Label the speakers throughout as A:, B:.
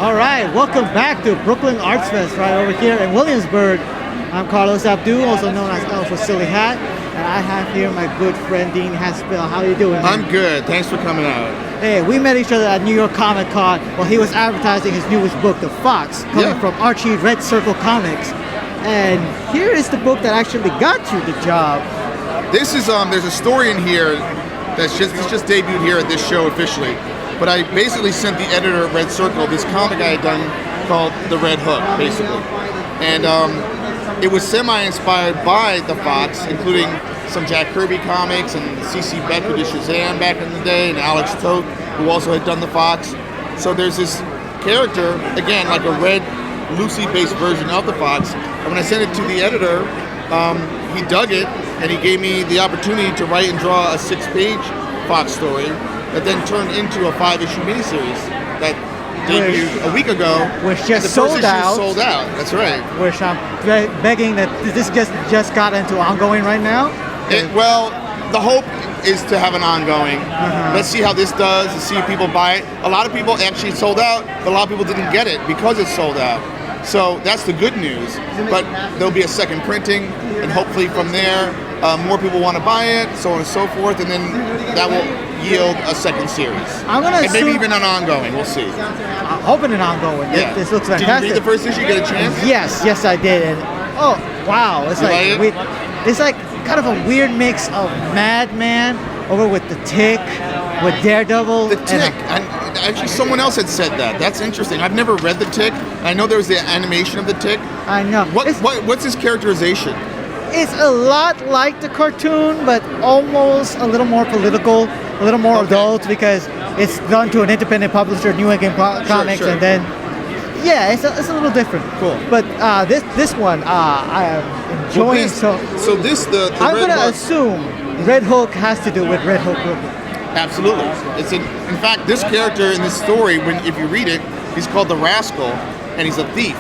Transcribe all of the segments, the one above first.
A: All right, welcome back to Brooklyn Arts Fest right over here in Williamsburg. I'm Carlos Abdu, also known as El for Silly Hat, and I have here my good friend Dean Haspiel. How are you doing, man?
B: I'm good. Thanks for coming out.
A: Hey, we met each other at New York Comic Con while he was advertising his newest book, The Fox, coming from Archie Red Circle Comics. And here is the book that actually got you the job.
B: This is there's a story in here that's just debuted here at this show officially. But I basically sent the editor of Red Circle this comic I had done called The Red Hook, basically. And it was semi-inspired by The Fox, including some Jack Kirby comics and C.C. Beck who did Shazam back in the day, and Alex Toth, who also had done The Fox. So there's this character, again, like a red, loosely-based version of The Fox. And when I sent it to the editor, he dug it, and he gave me the opportunity to write and draw a 6-page Fox story that then turned into a 5-issue miniseries that debuted a week ago.
A: Which just sold out.
B: Sold out. That's right.
A: Which I'm begging that this just got into ongoing right now.
B: Well, the hope is to have an ongoing. Let's see how this does, and see if people buy it. A lot of people actually sold out, but a lot of people didn't get it because it's sold out. So that's the good news. But there'll be a second printing, and hopefully from there, more people want to buy it, so on and so forth, and then that will yield a second series. And maybe even an ongoing. We'll see.
A: I'm hoping an ongoing.
B: Yeah.
A: This looks fantastic.
B: Did you read the first issue? Get a chance?
A: Yes, I did. And oh wow, it's it's like kind of a weird mix of Madman over with the Tick, with Daredevil.
B: The Tick. And actually, someone else had said that. That's interesting. I've never read the Tick. I know there was the animation of the Tick.
A: I know.
B: What's his characterization?
A: It's a lot like the cartoon, but almost a little more political, a little more adult, because it's done to an independent publisher, New England Comics, and then it's a little different.
B: Cool.
A: But this one I am enjoying.
B: I'm
A: gonna assume Red Hook has to do with Red Hook Brooklyn.
B: Absolutely. In fact, this character in this story, if you read it, he's called the Rascal, and he's a thief,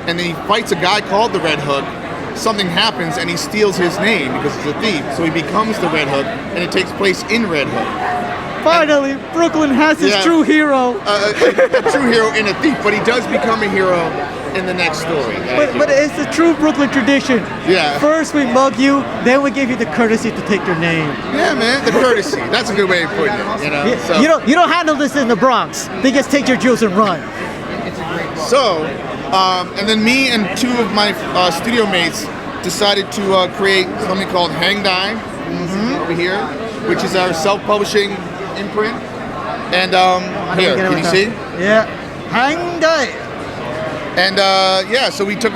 B: and then he fights a guy called the Red Hook. Something happens and he steals his name because he's a thief, so he becomes the Red Hook, and it takes place in Red Hook.
A: Finally, Brooklyn has his true hero.
B: A true hero and a thief, but he does become a hero in the next story.
A: But it's the true Brooklyn tradition.
B: Yeah.
A: First we mug you, then we give you the courtesy to take your name.
B: Yeah, man, the courtesy. That's a good way of putting it. You know. So.
A: You don't handle this in the Bronx. They just take your jewels and run.
B: So. And then me and two of my studio mates decided to create something called Hang Die over here, which is our self-publishing imprint. And here, can you see?
A: Yeah, Hang Die.
B: And so we took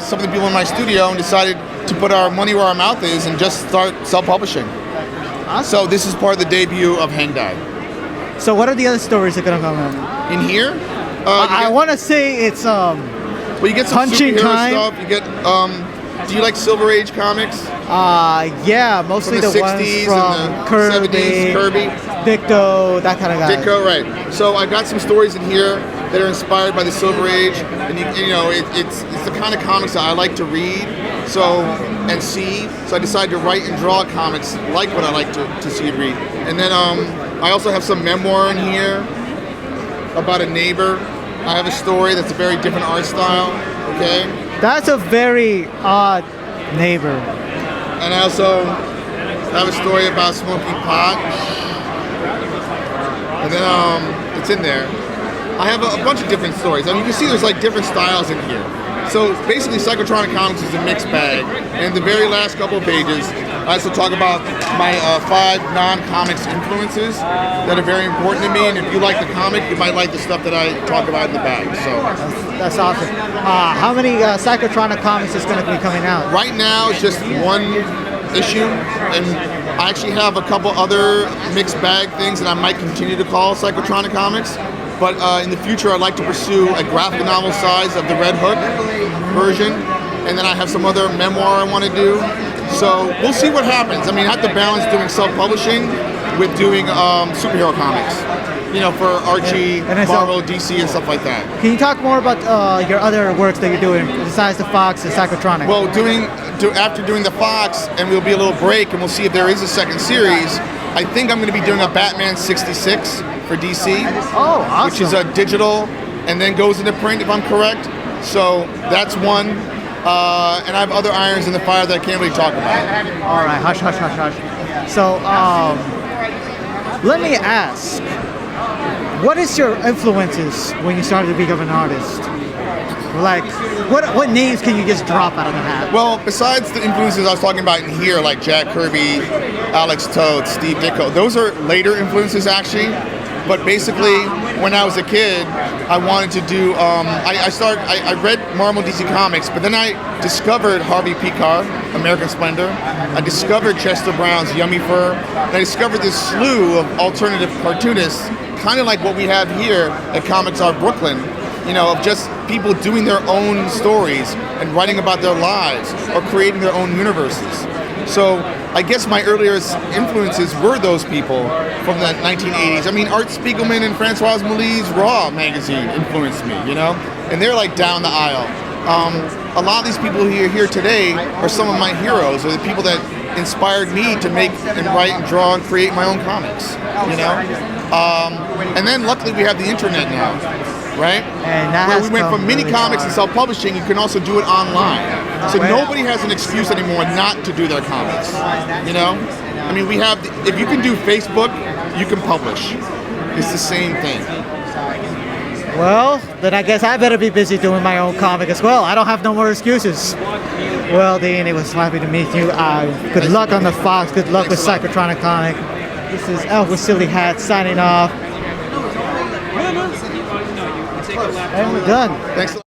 B: some of the people in my studio and decided to put our money where our mouth is and just start self-publishing. Awesome. So this is part of the debut of Hang Die.
A: So what are the other stories that are going to come out?
B: In here?
A: I want to say it's
B: well, you get some
A: Punching
B: superhero
A: Time.
B: stuff. You get do you like Silver Age comics?
A: Yeah, mostly
B: from the 60s
A: ones from
B: and the
A: Kirby,
B: 70s, Kirby,
A: Dicto, that kind of guy.
B: Ditko, right? So I got some stories in here that are inspired by the Silver Age, and it's the kind of comics that I like to read, and see. So I decided to write and draw comics like what I like to see and read. And then I also have some memoir in here about a neighbor. I have a story that's a very different art style, okay?
A: That's a very odd neighbor.
B: And I also have a story about smoking pot. And then it's in there. I have a bunch of different stories. I mean, you can see there's like different styles in here. So basically, Psychotronic Comics is a mixed bag. And the very last couple of pages, I also talk about my 5 non-comics influences that are very important to me. And if you like the comic, you might like the stuff that I talk about in the bag. So
A: that's awesome. How many Psychotronic Comics is going to be coming out?
B: Right now, it's just 1 issue, and I actually have a couple other mixed bag things that I might continue to call Psychotronic Comics. But in the future, I'd like to pursue a graphic novel size of the Red Hook version, and then I have some other memoir I want to do. So we'll see what happens. I mean, I have to balance doing self-publishing with doing superhero comics, for Archie, Marvel, DC, and stuff like that.
A: Can you talk more about your other works that you're doing besides the Fox and Psychotronic?
B: Well, after doing the Fox, and we'll be a little break, and we'll see if there is a second series. I think I'm going to be doing a Batman 66 for DC.
A: Oh, awesome.
B: Which is a digital and then goes into print, if I'm correct. So that's one. And I have other irons in the fire that I can't really talk about.
A: All right, hush, hush, hush, hush. So, let me ask, what is your influences when you started to become an artist? Like, what names can you just drop out of the hat?
B: Well, besides the influences I was talking about in here, like Jack Kirby, Alex Toth, Steve Ditko, those are later influences actually. But basically, when I was a kid, I wanted to do. I read Marvel DC Comics, but then I discovered Harvey Pekar, American Splendor. I discovered Chester Brown's Yummy Fur. And I discovered this slew of alternative cartoonists, kind of like what we have here at Comics Art Brooklyn. You know, of just people doing their own stories and writing about their lives or creating their own universes. So I guess my earliest influences were those people from the 1980s. I mean, Art Spiegelman and Francoise Mouly's Raw magazine influenced me, you know? And they're like down the aisle. A lot of these people who are here today are some of my heroes, or the people that inspired me to make and write and draw and create my own comics, you know? And then luckily we have the internet now, right?
A: And that
B: where we went from mini comics and self-publishing, you can also do it online. So nobody has an excuse anymore not to do their comics, you know? I mean, we have, if you can do Facebook, you can publish. It's the same thing.
A: Well, then I guess I better be busy doing my own comic as well. I don't have no more excuses. Well, Dean, it was happy to meet you. Good luck on the Fox. Good luck with Psychotronic Comics. This is Elf with Silly Hat signing off. And we're done.
B: Thanks.